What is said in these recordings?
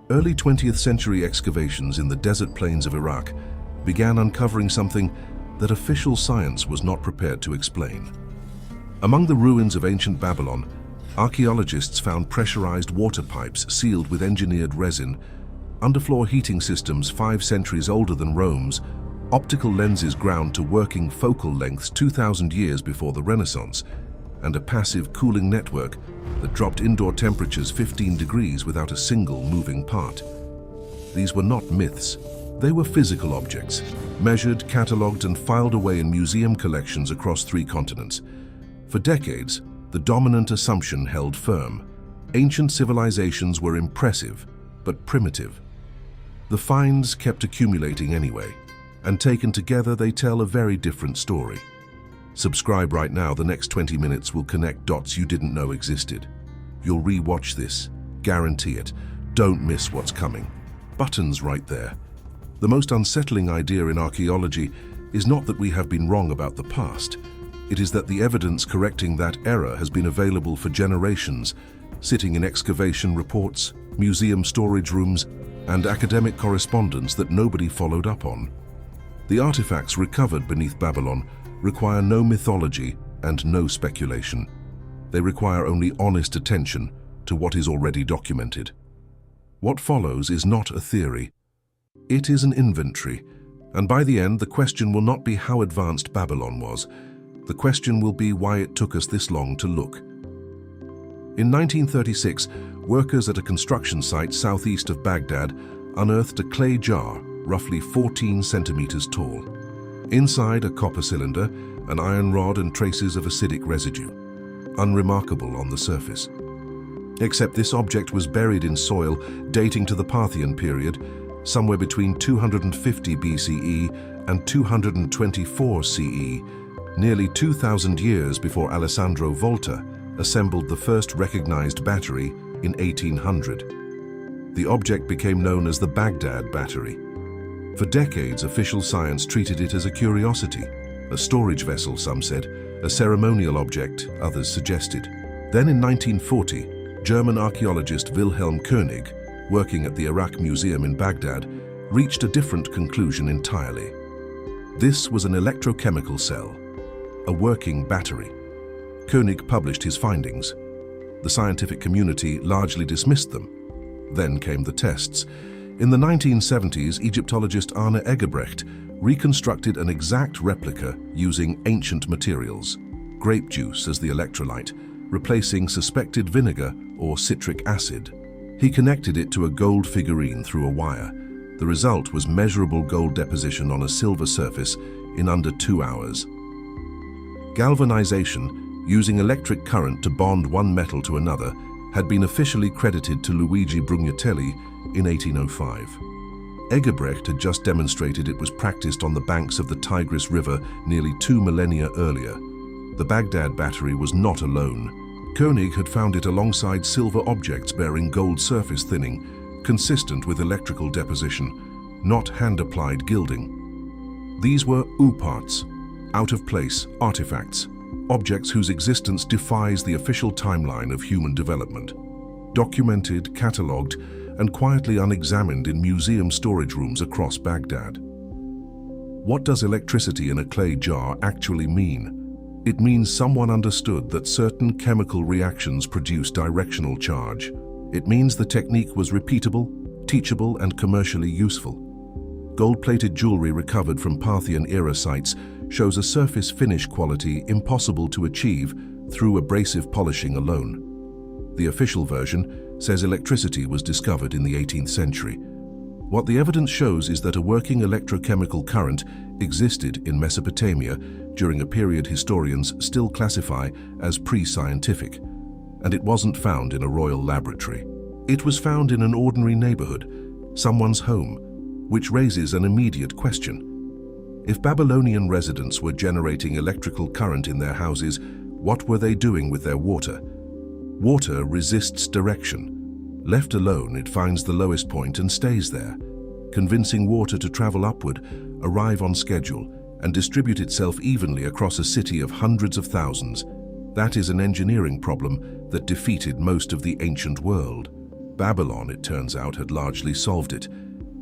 Early 20th century excavations in the desert plains of Iraq began uncovering something that official science was not prepared to explain. Among the ruins of ancient Babylon, archaeologists found pressurized water pipes sealed with engineered resin, underfloor heating systems 5 centuries older than Rome's, optical lenses ground to working focal lengths 2,000 years before the Renaissance, and a passive cooling network that dropped indoor temperatures 15 degrees without a single moving part. These were not myths. They were physical objects, measured, catalogued, and filed away in museum collections across 3 continents. For decades, the dominant assumption held firm. Ancient civilizations were impressive, but primitive. The finds kept accumulating anyway, and taken together they tell a very different story. Subscribe right now, the next 20 minutes will connect dots you didn't know existed. You'll re-watch this, guarantee it. Don't miss what's coming. Buttons right there. The most unsettling idea in archaeology is not that we have been wrong about the past. It is that the evidence correcting that error has been available for generations, sitting in excavation reports, museum storage rooms, and academic correspondence that nobody followed up on. The artifacts recovered beneath Babylon require no mythology and no speculation. They require only honest attention to what is already documented. What follows is not a theory. It is an inventory, and by the end, the question will not be how advanced Babylon was. The question will be why it took us this long to look. In 1936, workers at a construction site southeast of Baghdad unearthed a clay jar, roughly 14 centimeters tall. Inside, a copper cylinder, an iron rod, and traces of acidic residue. Unremarkable on the surface. Except this object was buried in soil dating to the Parthian period, somewhere between 250 BCE and 224 CE, nearly 2,000 years before Alessandro Volta assembled the first recognized battery in 1800. The object became known as the Baghdad battery. For decades, official science treated it as a curiosity, a storage vessel, some said, a ceremonial object, others suggested. Then in 1940, German archaeologist Wilhelm König, working at the Iraq Museum in Baghdad, reached a different conclusion entirely. This was an electrochemical cell, a working battery. König published his findings. The scientific community largely dismissed them. Then came the tests. In the 1970s, Egyptologist Arne Eggebrecht reconstructed an exact replica using ancient materials, grape juice as the electrolyte, replacing suspected vinegar or citric acid. He connected it to a gold figurine through a wire. The result was measurable gold deposition on a silver surface in under 2 hours. Galvanization, using electric current to bond one metal to another, had been officially credited to Luigi Brugnatelli in 1805. Eggebrecht had just demonstrated it was practiced on the banks of the Tigris River nearly 2 millennia earlier. The Baghdad battery was not alone. König had found it alongside silver objects bearing gold surface thinning, consistent with electrical deposition, not hand-applied gilding. These were parts, out-of-place artifacts, objects whose existence defies the official timeline of human development. Documented, catalogued, and quietly unexamined in museum storage rooms across Baghdad. What does electricity in a clay jar actually mean? It means someone understood that certain chemical reactions produce directional charge. It means the technique was repeatable, teachable, and commercially useful. Gold-plated jewelry recovered from Parthian-era sites shows a surface finish quality impossible to achieve through abrasive polishing alone. The official version says electricity was discovered in the 18th century. What the evidence shows is that a working electrochemical current existed in Mesopotamia during a period historians still classify as pre-scientific, and it wasn't found in a royal laboratory. It was found in an ordinary neighborhood, someone's home, which raises an immediate question. If Babylonian residents were generating electrical current in their houses, what were they doing with their water? Water resists direction. Left alone, it finds the lowest point and stays there, convincing water to travel upward, arrive on schedule, and distribute itself evenly across a city of hundreds of thousands. That is an engineering problem that defeated most of the ancient world. Babylon, it turns out, had largely solved it.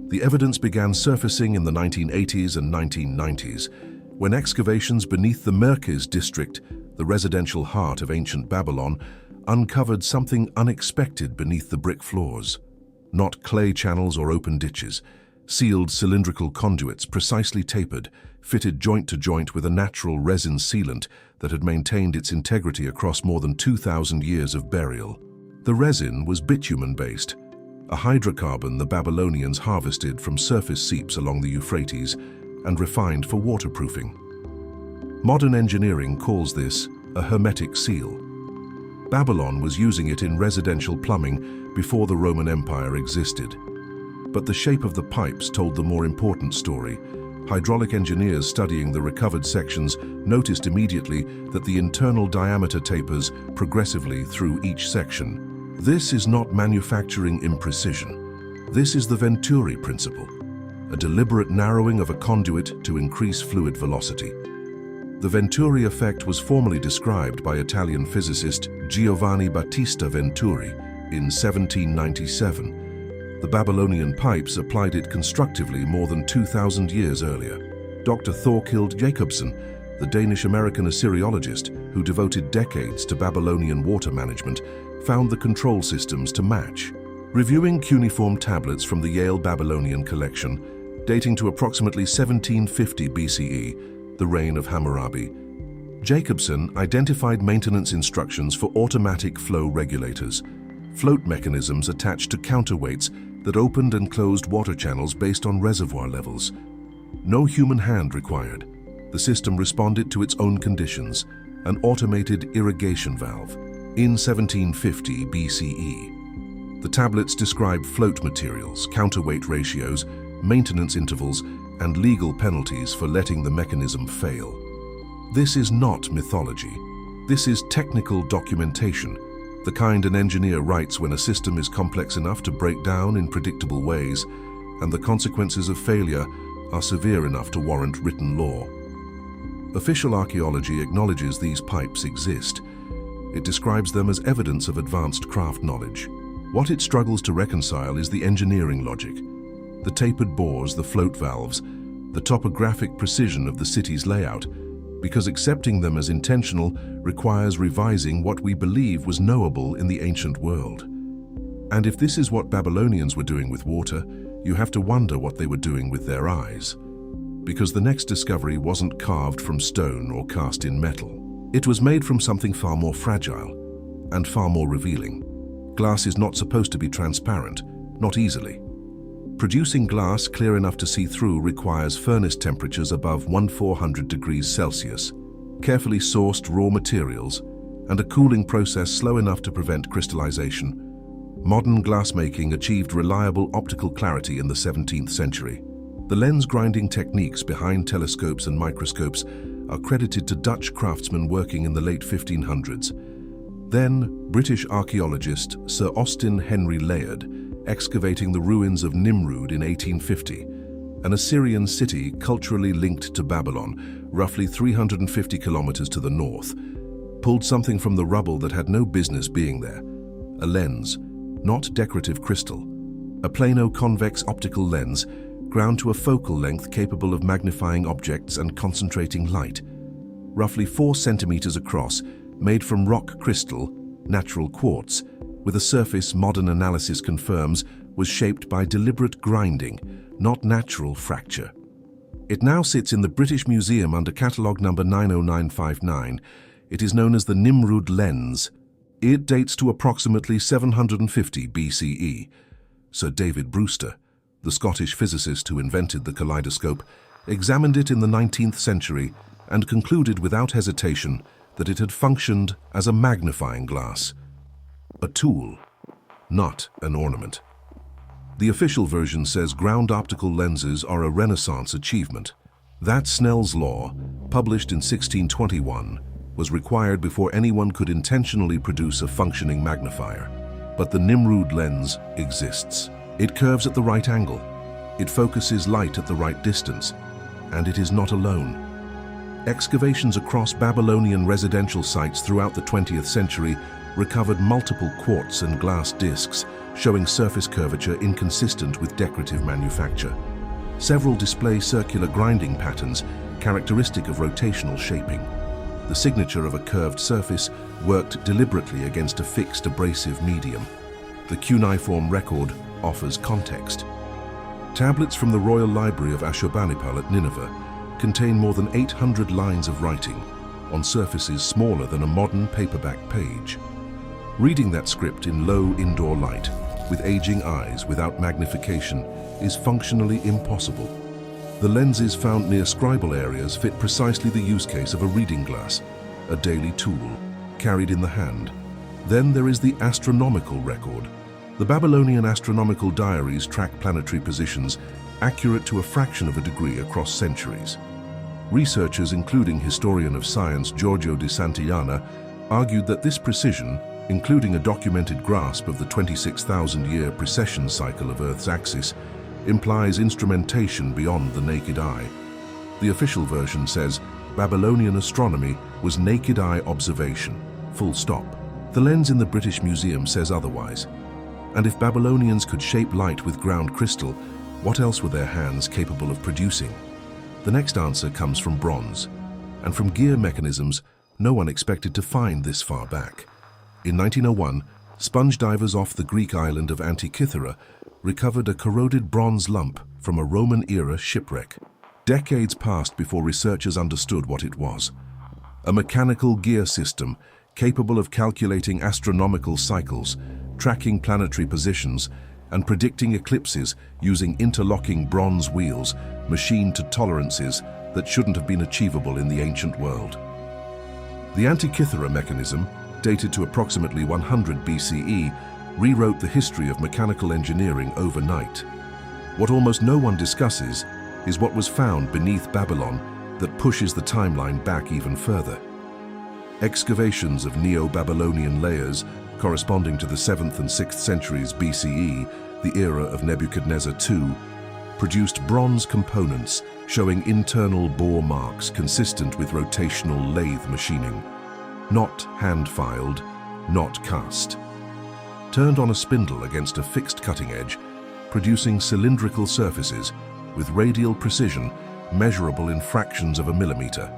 The evidence began surfacing in the 1980s and 1990s, when excavations beneath the Merkez district, the residential heart of ancient Babylon, uncovered something unexpected beneath the brick floors. Not clay channels or open ditches, sealed cylindrical conduits precisely tapered, fitted joint to joint with a natural resin sealant that had maintained its integrity across more than 2,000 years of burial. The resin was bitumen-based, a hydrocarbon the Babylonians harvested from surface seeps along the Euphrates and refined for waterproofing. Modern engineering calls this a hermetic seal. Babylon was using it in residential plumbing before the Roman Empire existed. But the shape of the pipes told the more important story. Hydraulic engineers studying the recovered sections noticed immediately that the internal diameter tapers progressively through each section. This is not manufacturing imprecision. This is the Venturi principle, a deliberate narrowing of a conduit to increase fluid velocity. The Venturi effect was formally described by Italian physicist Giovanni Battista Venturi in 1797. The Babylonian pipes applied it constructively more than 2,000 years earlier. Dr. Thorkild Jacobsen, the Danish-American Assyriologist who devoted decades to Babylonian water management, found the control systems to match. Reviewing cuneiform tablets from the Yale Babylonian collection, dating to approximately 1750 BCE, the reign of Hammurabi, Jacobsen identified maintenance instructions for automatic flow regulators, float mechanisms attached to counterweights that opened and closed water channels based on reservoir levels. No human hand required. The system responded to its own conditions, an automated irrigation valve. In 1750 BCE, the tablets describe float materials, counterweight ratios, maintenance intervals, and legal penalties for letting the mechanism fail. This is not mythology. This is technical documentation, the kind an engineer writes when a system is complex enough to break down in predictable ways, and the consequences of failure are severe enough to warrant written law. Official archaeology acknowledges these pipes exist. It describes them as evidence of advanced craft knowledge. What it struggles to reconcile is the engineering logic, the tapered bores, the float valves, the topographic precision of the city's layout, because accepting them as intentional requires revising what we believe was knowable in the ancient world. And if this is what Babylonians were doing with water, you have to wonder what they were doing with their eyes. Because the next discovery wasn't carved from stone or cast in metal. It was made from something far more fragile and far more revealing. Glass is not supposed to be transparent, not easily. Producing glass clear enough to see through requires furnace temperatures above 1400 degrees Celsius, carefully sourced raw materials, and a cooling process slow enough to prevent crystallization. Modern glassmaking achieved reliable optical clarity in the 17th century. The lens grinding techniques behind telescopes and microscopes are credited to Dutch craftsmen working in the late 1500s. Then, British archaeologist Sir Austin Henry Layard, excavating the ruins of Nimrud in 1850, an Assyrian city culturally linked to Babylon, roughly 350 kilometers to the north, pulled something from the rubble that had no business being there. A lens, not decorative crystal. A plano-convex optical lens ground to a focal length capable of magnifying objects and concentrating light. Roughly 4 centimeters across, made from rock crystal, natural quartz, with a surface modern analysis confirms was shaped by deliberate grinding, not natural fracture. It now sits in the British Museum under catalogue number 90959. It is known as the Nimrud lens. It dates to approximately 750 BCE. Sir David Brewster, the Scottish physicist who invented the kaleidoscope, examined it in the 19th century and concluded without hesitation that it had functioned as a magnifying glass. A tool, not an ornament. The official version says ground optical lenses are a Renaissance achievement. That Snell's law, published in 1621, was required before anyone could intentionally produce a functioning magnifier. But the Nimrud lens exists. It curves at the right angle. It focuses light at the right distance. And it is not alone. Excavations across Babylonian residential sites throughout the 20th century recovered multiple quartz and glass discs showing surface curvature inconsistent with decorative manufacture. Several display circular grinding patterns characteristic of rotational shaping. The signature of a curved surface worked deliberately against a fixed abrasive medium. The cuneiform record offers context. Tablets from the Royal Library of Ashurbanipal at Nineveh contain more than 800 lines of writing on surfaces smaller than a modern paperback page. Reading that script in low indoor light, with aging eyes without magnification, is functionally impossible. The lenses found near scribal areas fit precisely the use case of a reading glass, a daily tool, carried in the hand. Then there is the astronomical record. The Babylonian astronomical diaries track planetary positions, accurate to a fraction of a degree across centuries. Researchers, including historian of science Giorgio di Santillana, argued that this precision, including a documented grasp of the 26,000-year precession cycle of Earth's axis, implies instrumentation beyond the naked eye. The official version says Babylonian astronomy was naked eye observation, full stop. The lens in the British Museum says otherwise. And if Babylonians could shape light with ground crystal, what else were their hands capable of producing? The next answer comes from bronze, and from gear mechanisms no one expected to find this far back. In 1901, sponge divers off the Greek island of Antikythera recovered a corroded bronze lump from a Roman-era shipwreck. Decades passed before researchers understood what it was. A mechanical gear system capable of calculating astronomical cycles, tracking planetary positions, and predicting eclipses using interlocking bronze wheels machined to tolerances that shouldn't have been achievable in the ancient world. The Antikythera mechanism, dated to approximately 100 BCE, rewrote the history of mechanical engineering overnight. What almost no one discusses is what was found beneath Babylon that pushes the timeline back even further. Excavations of Neo-Babylonian layers corresponding to the 7th and 6th centuries BCE, the era of Nebuchadnezzar II, produced bronze components showing internal bore marks consistent with rotational lathe machining. Not hand-filed, not cast. Turned on a spindle against a fixed cutting edge, producing cylindrical surfaces with radial precision measurable in fractions of a millimeter.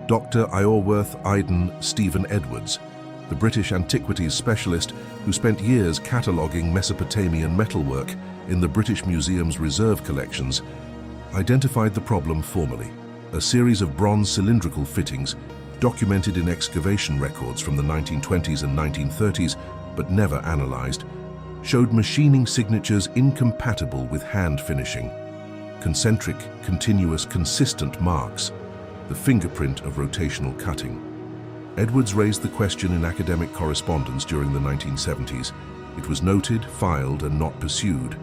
Dr. Iorwerth Iden Stephen Edwards, the British antiquities specialist who spent years cataloguing Mesopotamian metalwork in the British Museum's reserve collections, identified the problem formally. A series of bronze cylindrical fittings, documented in excavation records from the 1920s and 1930s, but never analyzed, showed machining signatures incompatible with hand finishing. Concentric, continuous, consistent marks, the fingerprint of rotational cutting. Edwards raised the question in academic correspondence during the 1970s. It was noted, filed, and not pursued.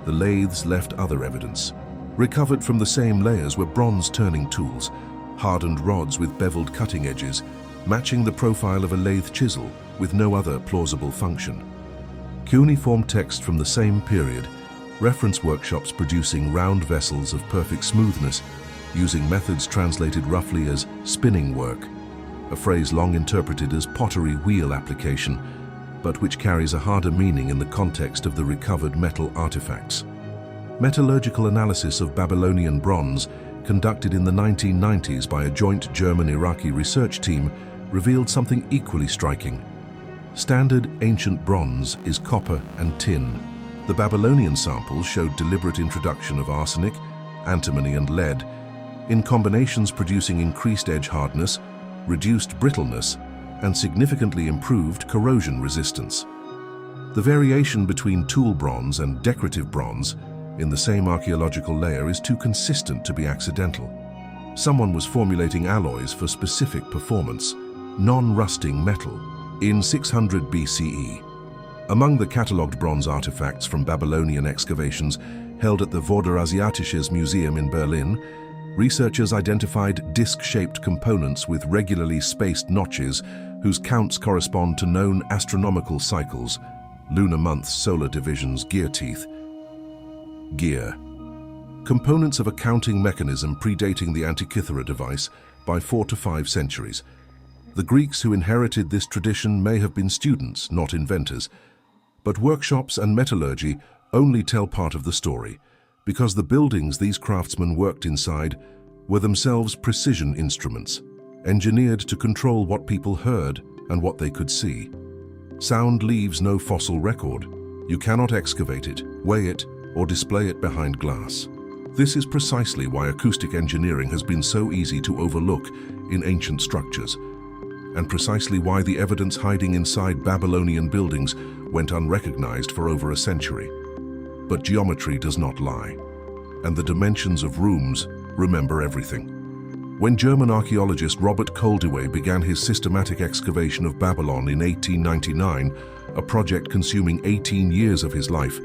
The lathes left other evidence. Recovered from the same layers were bronze turning tools, hardened rods with beveled cutting edges, matching the profile of a lathe chisel with no other plausible function. Cuneiform text from the same period reference workshops producing round vessels of perfect smoothness, using methods translated roughly as spinning work, a phrase long interpreted as pottery wheel application, but which carries a harder meaning in the context of the recovered metal artifacts. Metallurgical analysis of Babylonian bronze, conducted in the 1990s by a joint German-Iraqi research team, revealed something equally striking. Standard ancient bronze is copper and tin. The Babylonian samples showed deliberate introduction of arsenic, antimony, and lead, in combinations producing increased edge hardness, reduced brittleness, and significantly improved corrosion resistance. The variation between tool bronze and decorative bronze in the same archaeological layer is too consistent to be accidental. Someone was formulating alloys for specific performance, non-rusting metal, in 600 BCE. Among the catalogued bronze artifacts from Babylonian excavations held at the Vorderasiatisches Museum in Berlin, researchers identified disc-shaped components with regularly spaced notches whose counts correspond to known astronomical cycles, lunar months, solar divisions, gear teeth. Gear. Components of a counting mechanism predating the Antikythera device by 4 to 5 centuries. The Greeks who inherited this tradition may have been students, not inventors, But workshops and metallurgy only tell part of the story, because the buildings these craftsmen worked inside were themselves precision instruments, engineered to control what people heard and what they could see. Sound leaves no fossil record. You cannot excavate it, weigh it, or display it behind glass. This is precisely why acoustic engineering has been so easy to overlook in ancient structures, and precisely why the evidence hiding inside Babylonian buildings went unrecognized for over a century. But geometry does not lie, and the dimensions of rooms remember everything. When German archaeologist Robert Koldewey began his systematic excavation of Babylon in 1899, a project consuming 18 years of his life,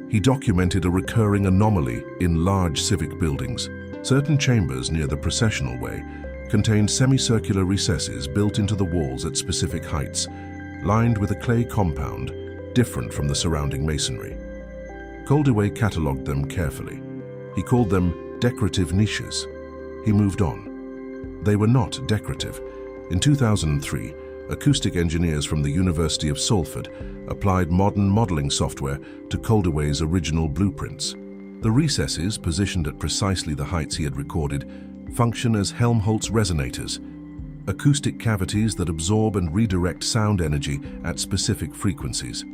he documented a recurring anomaly in large civic buildings. Certain chambers near the processional way contained semicircular recesses built into the walls at specific heights, lined with a clay compound different from the surrounding masonry. Koldewey catalogued them carefully. He called them decorative niches. He moved on. They were not decorative. In 2003, acoustic engineers from the University of Salford applied modern modeling software to Koldewey's original blueprints. The recesses, positioned at precisely the heights he had recorded, function as Helmholtz resonators, acoustic cavities that absorb and redirect sound energy at specific frequencies.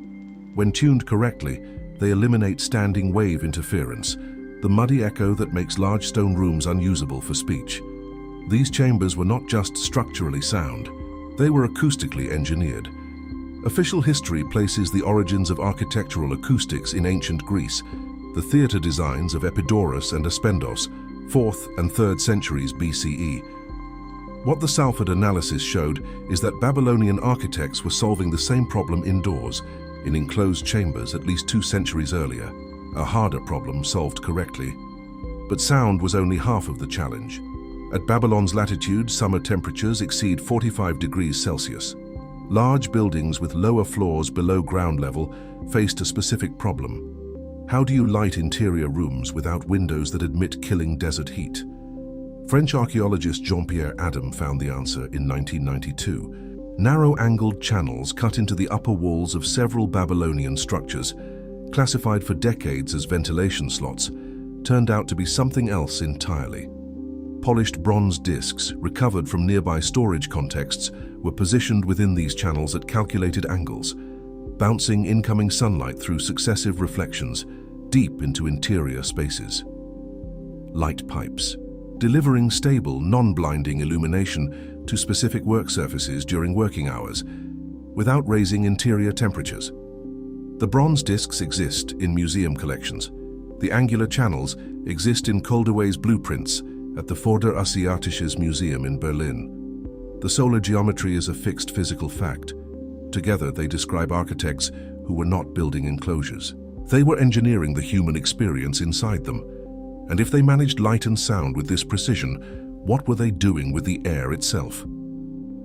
When tuned correctly, they eliminate standing wave interference, the muddy echo that makes large stone rooms unusable for speech. These chambers were not just structurally sound, they were acoustically engineered. Official history places the origins of architectural acoustics in ancient Greece, the theatre designs of Epidaurus and Aspendos, 4th and 3rd centuries BCE. What the Salford analysis showed is that Babylonian architects were solving the same problem indoors, in enclosed chambers at least 2 centuries earlier, a harder problem solved correctly. But sound was only half of the challenge. At Babylon's latitude, summer temperatures exceed 45 degrees Celsius. Large buildings with lower floors below ground level faced a specific problem. How do you light interior rooms without windows that emit killing desert heat? French archaeologist Jean-Pierre Adam found the answer in 1992. Narrow-angled channels cut into the upper walls of several Babylonian structures, classified for decades as ventilation slots, turned out to be something else entirely. Polished bronze discs, recovered from nearby storage contexts, were positioned within these channels at calculated angles, bouncing incoming sunlight through successive reflections deep into interior spaces. Light pipes, delivering stable, non-blinding illumination to specific work surfaces during working hours, without raising interior temperatures. The bronze discs exist in museum collections. The angular channels exist in Koldewey's blueprints at the Vorderasiatisches Museum in Berlin. The solar geometry is a fixed physical fact. Together, they describe architects who were not building enclosures. They were engineering the human experience inside them. And if they managed light and sound with this precision, what were they doing with the air itself?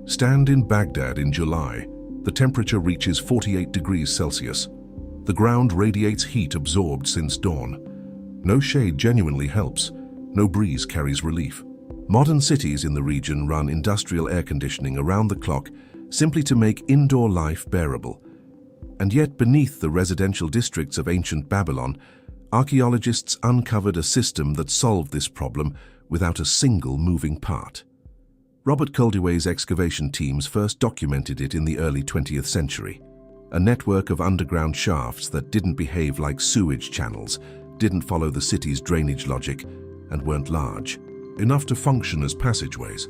Stand in Baghdad in July. The temperature reaches 48 degrees Celsius. The ground radiates heat absorbed since dawn. No shade genuinely helps. No breeze carries relief. Modern cities in the region run industrial air conditioning around the clock simply to make indoor life bearable. And yet, beneath the residential districts of ancient Babylon, archaeologists uncovered a system that solved this problem without a single moving part. Robert Koldewey's excavation teams first documented it in the early 20th century. A network of underground shafts that didn't behave like sewage channels, didn't follow the city's drainage logic, and weren't large enough to function as passageways.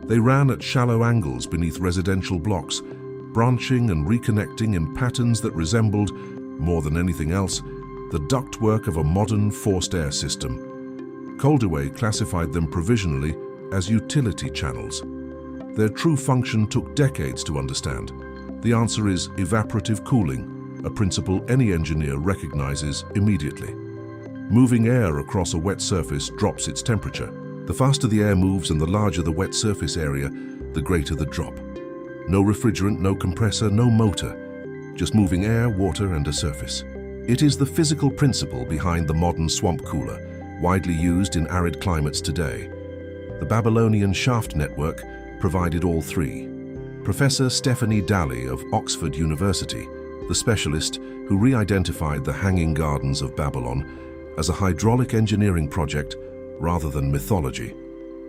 They ran at shallow angles beneath residential blocks, branching and reconnecting in patterns that resembled, more than anything else, the ductwork of a modern forced air system. Koldewey classified them provisionally as utility channels. Their true function took decades to understand. The answer is evaporative cooling, a principle any engineer recognizes immediately. Moving air across a wet surface drops its temperature. The faster the air moves and the larger the wet surface area, the greater the drop. No refrigerant, no compressor, no motor. Just moving air, water, and a surface. It is the physical principle behind the modern swamp cooler, widely used in arid climates today. The Babylonian shaft network provided all three. Professor Stephanie Daly of Oxford University the specialist who re-identified the Hanging Gardens of Babylon as a hydraulic engineering project rather than mythology,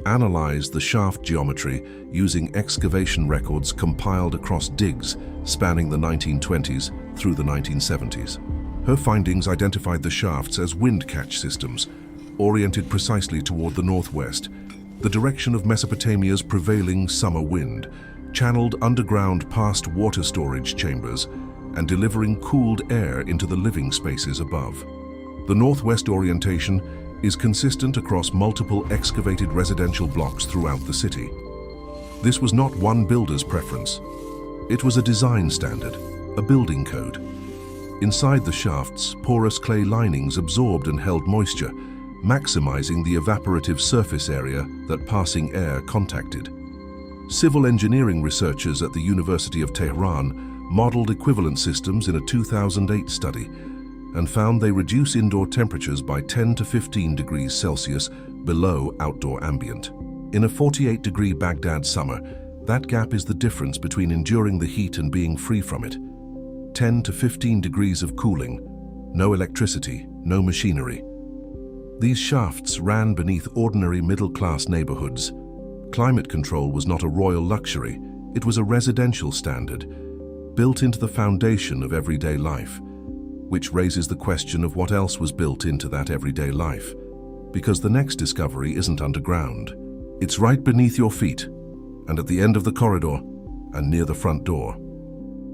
analyzed the shaft geometry using excavation records compiled across digs spanning the 1920s through the 1970s. Her findings identified the shafts as wind catch systems, oriented precisely toward the northwest, the direction of Mesopotamia's prevailing summer wind, channeled underground past water storage chambers and delivering cooled air into the living spaces above. The northwest orientation is consistent across multiple excavated residential blocks throughout the city. This was not one builder's preference. It was a design standard, a building code. Inside the shafts, porous clay linings absorbed and held moisture, maximizing the evaporative surface area that passing air contacted. Civil engineering researchers at the University of Tehran modeled equivalent systems in a 2008 study and found they reduce indoor temperatures by 10 to 15 degrees Celsius below outdoor ambient. In a 48-degree Baghdad summer, that gap is the difference between enduring the heat and being free from it. 10 to 15 degrees of cooling, no electricity, no machinery. These shafts ran beneath ordinary middle-class neighborhoods. Climate control was not a royal luxury, it was a residential standard, built into the foundation of everyday life, which raises the question of what else was built into that everyday life. Because the next discovery isn't underground. It's right beneath your feet, and at the end of the corridor, and near the front door.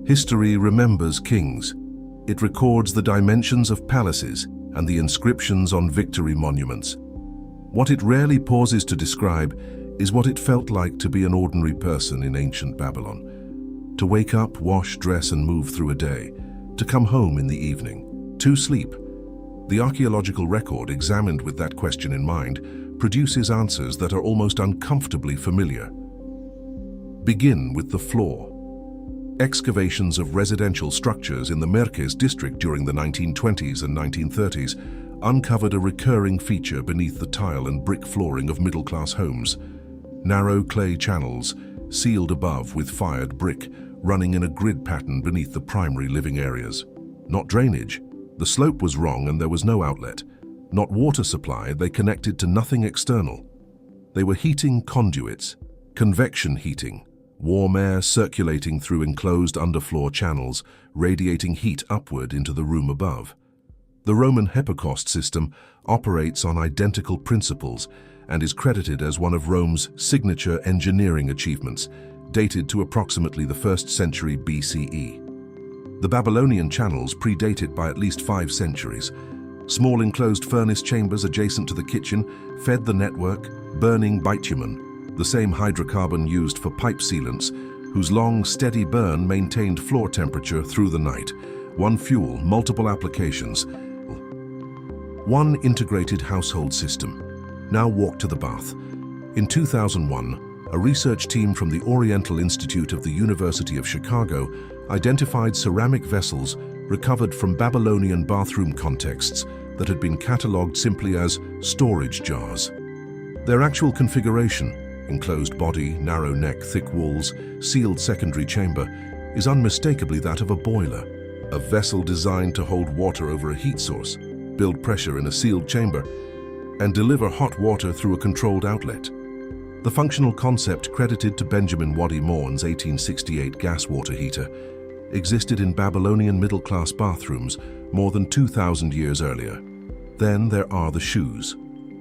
History remembers kings. It records the dimensions of palaces and the inscriptions on victory monuments. What it rarely pauses to describe is what it felt like to be an ordinary person in ancient Babylon. To wake up, wash, dress, and move through a day. To come home in the evening. To sleep. The archaeological record, examined with that question in mind, produces answers that are almost uncomfortably familiar. Begin with the floor. Excavations of residential structures in the Merkez district during the 1920s and 1930s uncovered a recurring feature beneath the tile and brick flooring of middle-class homes. Narrow clay channels, sealed above with fired brick, running in a grid pattern beneath the primary living areas. Not drainage. The slope was wrong and there was no outlet. Not water supply, they connected to nothing external. They were heating conduits, convection heating, warm air circulating through enclosed underfloor channels, radiating heat upward into the room above. The Roman hypocaust system operates on identical principles and is credited as one of Rome's signature engineering achievements, dated to approximately the 1st century BCE. The Babylonian channels predate it by at least 5 centuries. Small enclosed furnace chambers adjacent to the kitchen fed the network, burning bitumen, the same hydrocarbon used for pipe sealants, whose long, steady burn maintained floor temperature through the night. One fuel, multiple applications. One integrated household system. Now walk to the bath. In 2001, a research team from the Oriental Institute of the University of Chicago identified ceramic vessels recovered from Babylonian bathroom contexts that had been catalogued simply as storage jars. Their actual configuration, enclosed body, narrow neck, thick walls, sealed secondary chamber, is unmistakably that of a boiler, a vessel designed to hold water over a heat source, build pressure in a sealed chamber, and deliver hot water through a controlled outlet. The functional concept, credited to Benjamin Wadi Morn's 1868 gas water heater, existed in Babylonian middle-class bathrooms more than 2,000 years earlier. Then there are the shoes,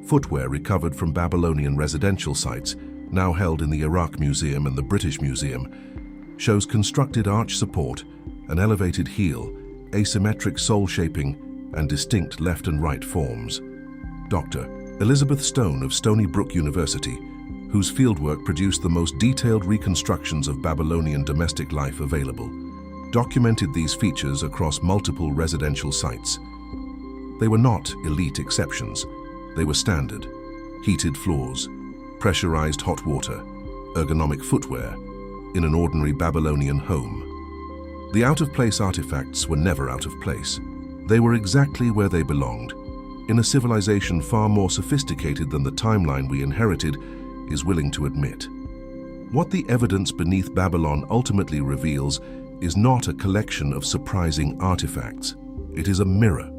footwear recovered from Babylonian residential sites, now held in the Iraq Museum and the British Museum, shows constructed arch support, an elevated heel, asymmetric sole shaping, and distinct left and right forms. Dr. Elizabeth Stone of Stony Brook University, whose fieldwork produced the most detailed reconstructions of Babylonian domestic life available, documented these features across multiple residential sites. They were not elite exceptions. They were standard. Heated floors, pressurized hot water, ergonomic footwear, in an ordinary Babylonian home. The out-of-place artifacts were never out of place. They were exactly where they belonged, in a civilization far more sophisticated than the timeline we inherited is willing to admit. What the evidence beneath Babylon ultimately reveals is not a collection of surprising artifacts. It is a mirror.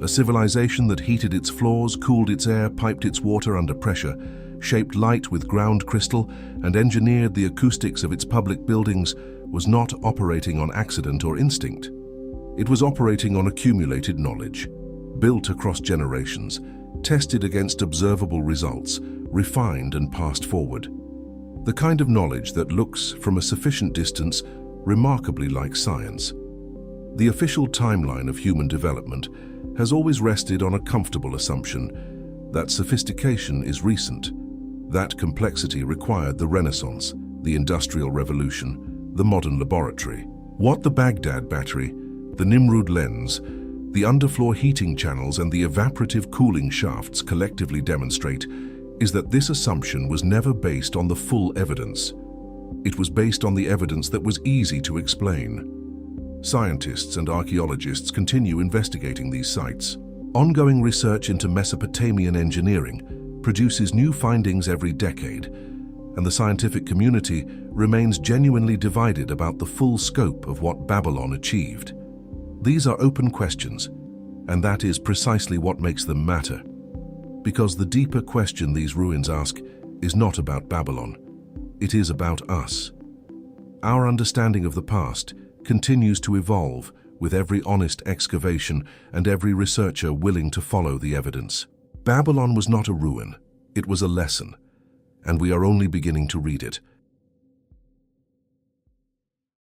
A civilization that heated its floors, cooled its air, piped its water under pressure, shaped light with ground crystal, and engineered the acoustics of its public buildings was not operating on accident or instinct. It was operating on accumulated knowledge, built across generations, tested against observable results, refined and passed forward. The kind of knowledge that looks, from a sufficient distance, remarkably like science. The official timeline of human development has always rested on a comfortable assumption that sophistication is recent, that complexity required the Renaissance, the Industrial Revolution, the modern laboratory. What the Baghdad battery, the Nimrud lens, the underfloor heating channels and the evaporative cooling shafts collectively demonstrate is that this assumption was never based on the full evidence. It was based on the evidence that was easy to explain. Scientists and archaeologists continue investigating these sites. Ongoing research into Mesopotamian engineering produces new findings every decade, and the scientific community remains genuinely divided about the full scope of what Babylon achieved. These are open questions, and that is precisely what makes them matter. Because the deeper question these ruins ask is not about Babylon. It is about us. Our understanding of the past continues to evolve with every honest excavation and every researcher willing to follow the evidence. Babylon was not a ruin, it was a lesson, and we are only beginning to read it.